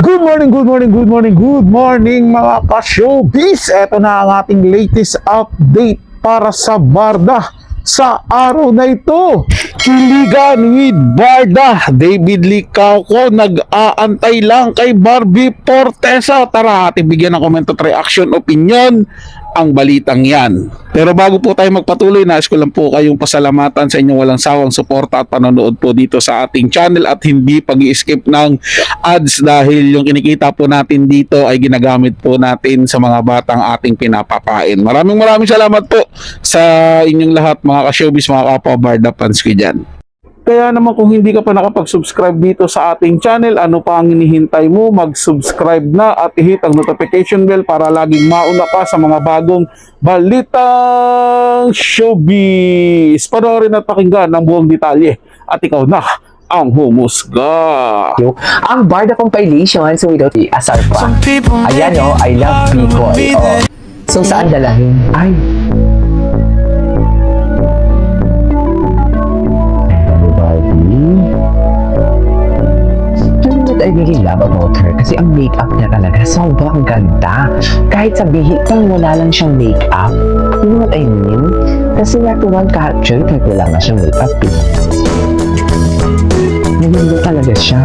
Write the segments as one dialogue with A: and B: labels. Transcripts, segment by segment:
A: Good morning mga ka-showbiz. Ito na ang ating latest update para sa Barda sa araw na ito. Kiligan with Barda. David Lee Cauco nag-aantay lang kay Barbie Fortesa. Tara, ating bigyan ng comment at reaction, opinion ang balitang yan. Pero bago po tayo magpatuloy, nais ko lang po kayong pasalamatan sa inyong walang sawang suporta at panonood po dito sa ating channel at hindi pag-i-skip ng ads dahil yung kinikita po natin dito ay ginagamit po natin sa mga batang ating pinapapain. Maraming salamat po sa inyong lahat mga ka-showbiz, mga kapwa-Barda fans ko dyan. Kaya naman kung hindi ka pa nakapag-subscribe dito sa ating channel, ano pa ang hinihintay mo? Mag-subscribe na at i-hit ang notification bell para laging mauna ka sa mga bagong balitang showbiz. Panoorin at pakinggan ang buong detalye at ikaw na ang humusga.
B: Ang Barda compilations without asar pa. Ayan o, I love Bicol. Oh. So saan dalahin? Ay. I really love about her kasi ang makeup niya talaga sobrang ganda. Kahit sabihin kung wala lang siyang makeup, you know what I mean? Kasi natural capture kahit wala na siyang makeup eh. Naganda talaga siya.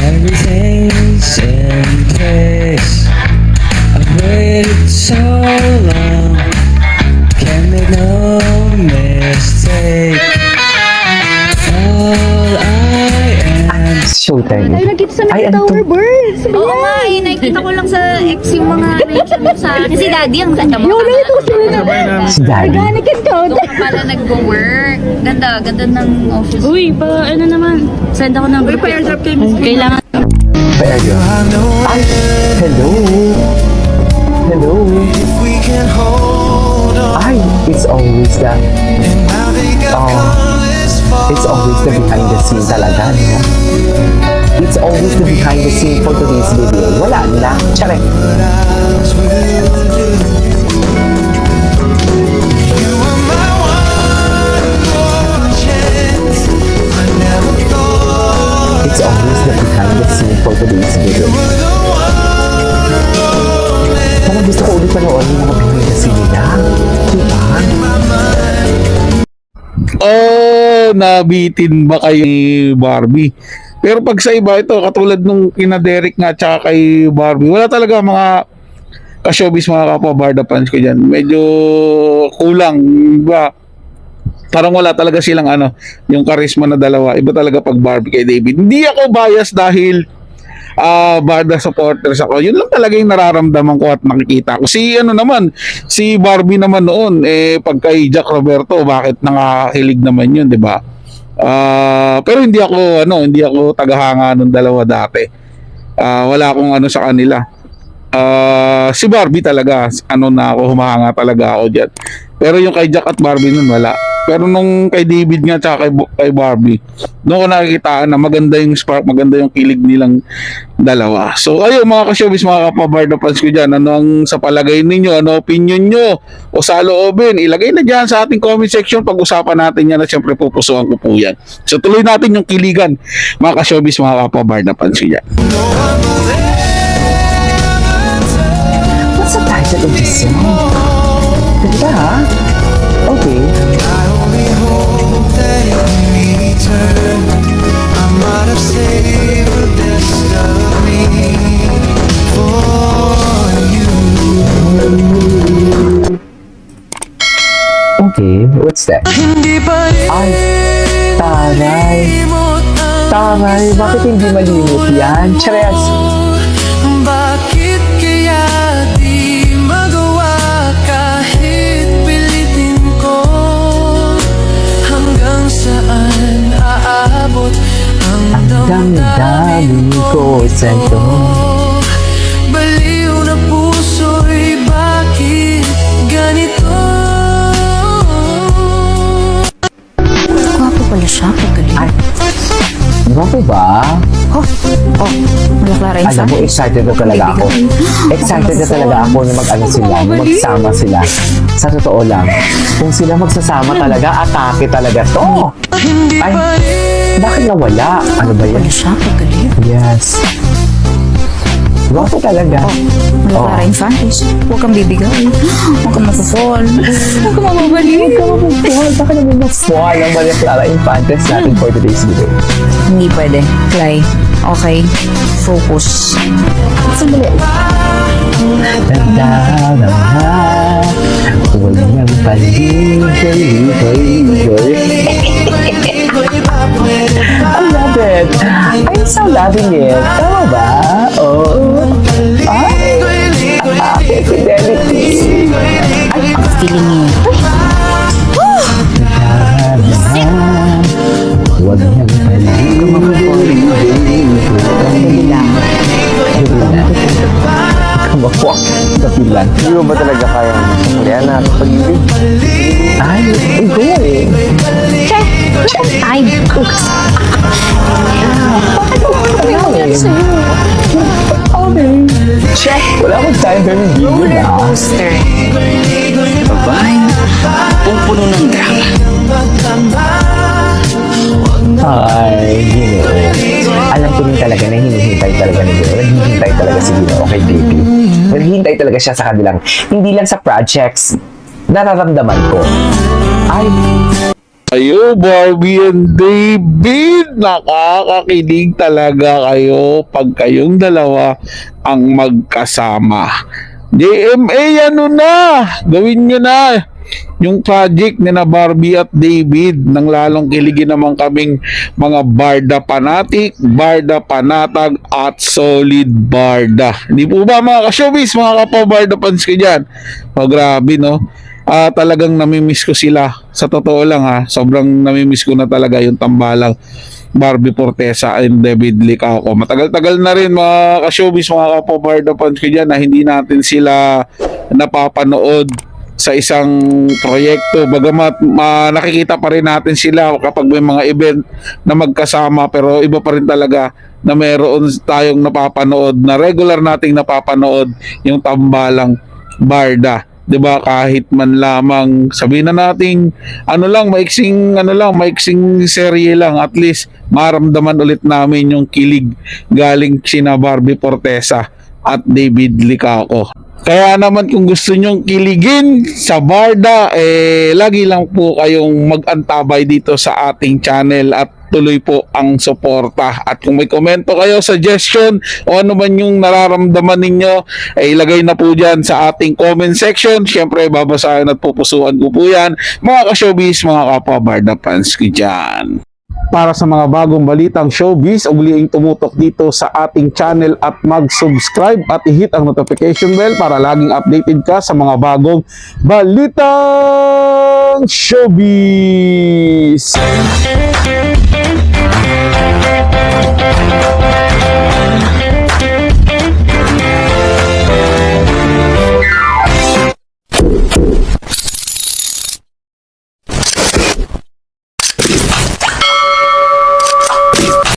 C: Everything's in place. I've waited so long, can't make no mistake. All I am.
B: Showtime.
D: Ay, nakita sa
B: Ay, ano to?
D: Tower Birds.
E: Oo nga eh, nakikita ko lang sa ex yung mga reaction mo sa akin. Si Daddy ang ganda mo.
D: Yung nito sila na.
B: Si Daddy.
D: Naganakin ka.
E: Doon ka pala nag-work. Ganda ng office.
D: Uy, ano naman. Send ako ng group. Airdrop kayo. Kailangan.
B: Paeryo. Ay, hello. Hello.
C: We can hold on.
B: Ay, it's always the it's always the behind the scene talaga, no? It's always the behind the scene for today's video. Wala na. Tsare. It's always the behind the scene for today's video. Parang gusto ko ulit panoorin yung mga behind the scene nila. Diba?
A: Oh, nabitin ba kayo ni Barbie? Pero pag sa iba ito, katulad nung kina Derek nga tsaka kay Barbie, wala talaga mga ka-showbiz, mga kapwa-Barda fans ko dyan. Medyo kulang, ba? Parang wala talaga silang yung charisma na dalawa. Iba talaga pag Barbie kay David. Hindi ako bias dahil Barda supporters ako. Yun lang talaga yung nararamdaman ko at nakikita ko. Si Barbie naman noon, pag kay Jack Roberto, bakit nangahilig naman yun, di ba? Pero hindi ako tagahanga nung dalawa dati. Wala akong sa kanila. Si Barbie talaga, na ako, humahanga talaga ako dyan. Pero yung kay Jack at Barbie nun, wala. Pero nung kay David nga tsaka kay Barbie, doon ko nakikitaan na maganda yung spark, maganda yung kilig nilang dalawa. So ayun mga ka-showbiz, mga kapwa-Barda fans ko dyan, ano ang sa palagay ninyo, ano opinion nyo o sa loobin, ilagay na dyan sa ating comment section, pag-usapan natin yan at syempre pupusuan ko po yan. So tuloy natin yung kiligan, mga ka-showbiz, mga kapwa-Barda fans ko dyan.
B: What's the title of this song? Ganda ha? Okay.
C: I only hope that it return. I might have saved the best of me for you.
B: Okay, what's that?
C: Hindi pa rin
B: Ay, taray. Taray, bakit hindi malimot yan? Cheres.
C: Bakit kaya di magawa kahit pilitin ko? Hanggang saan aabot ang
B: Ang dami-dami ko sa ito.
D: rin
B: Alam mo, excited na talaga ako. Excited na talaga ako na mag-ano sila, magsama sila. Sa totoo lang, kung sila magsasama talaga, atake talaga to. Ay, bakit nawala? Ano ba yan?
D: Siya, pagalit.
B: Yes. Guwapo talaga.
D: Wala
B: Oh.
D: ka rin fans. Huwag kang bibigay. Huwag kang mag-fall. Huwag kang mababalik.
B: Bakit naman mag-fall ang Maria Clara Infantes natin for today's video?
D: Hindi pwede. Clay. Okay. Focus.
B: Tanda naman, huwag niyang paligay-ligay. I love it. I'm so loving it. Tama ba? Oh. Ay, ang fidelity.
D: Feeling niya.
B: Huwag niyang Kamakwak sa pilan.
F: Hindi mo ba talaga kayang sumurihan na pag-ibig?
B: Ay, go!
E: Ay,
B: Check! Wala akong time pero hindi yun ah.
D: Poster.
G: Pupuno ng drama.
B: Ay, Ginoo. Alam ko rin talaga na hinihintay talaga ni Ginoo. Naghihintay talaga si Ginoo kay baby. Naghihintay talaga siya sa kanilang, hindi lang sa projects, nararamdaman ko. Ay,
A: Ayo, Barbie and David, nakakakilig talaga kayo pag kayong dalawa ang magkasama. JMA, ano na? Gawin nyo na yung project ni na Barbie at David, nang lalong kiligin naman kaming mga barda panatik, barda panatag at solid barda. Hindi po ba mga ka-showbiz, mga kapo-barda fans ko dyan? Oh, grabe no? Talagang namimiss ko sila. Sa totoo lang ha, sobrang namimiss ko na talaga yung tambalang Barbie Fortesa and David Licauco. Matagal-tagal na rin mga ka-showbiz, mga kapo-barda fans ko dyan na hindi natin sila napapanood sa isang proyekto. Bagamat nakikita pa rin natin sila kapag may mga event na magkasama, pero iba pa rin talaga na meron tayong napapanood, na regular nating napapanood yung tambalang barda. 'Di ba, kahit man lamang sabihin na nating maiksing serye lang, at least maramdaman ulit namin yung kilig galing sina Barbie Fortesa at David Licauco. Kaya naman kung gusto nyong kiligin sa barda, lagi lang po kayong mag-antabay dito sa ating channel at tuloy po ang suporta. At kung may komento kayo, suggestion o ano man yung nararamdaman ninyo, ilagay na po dyan sa ating comment section. Siyempre, babasahin at pupusuan ko po yan, mga ka-showbiz, mga kapwa-barda fans ko dyan. Para sa mga bagong balitang showbiz, uliing tumutok dito sa ating channel at mag-subscribe at i-hit ang notification bell para laging updated ka sa mga bagong balitang showbiz.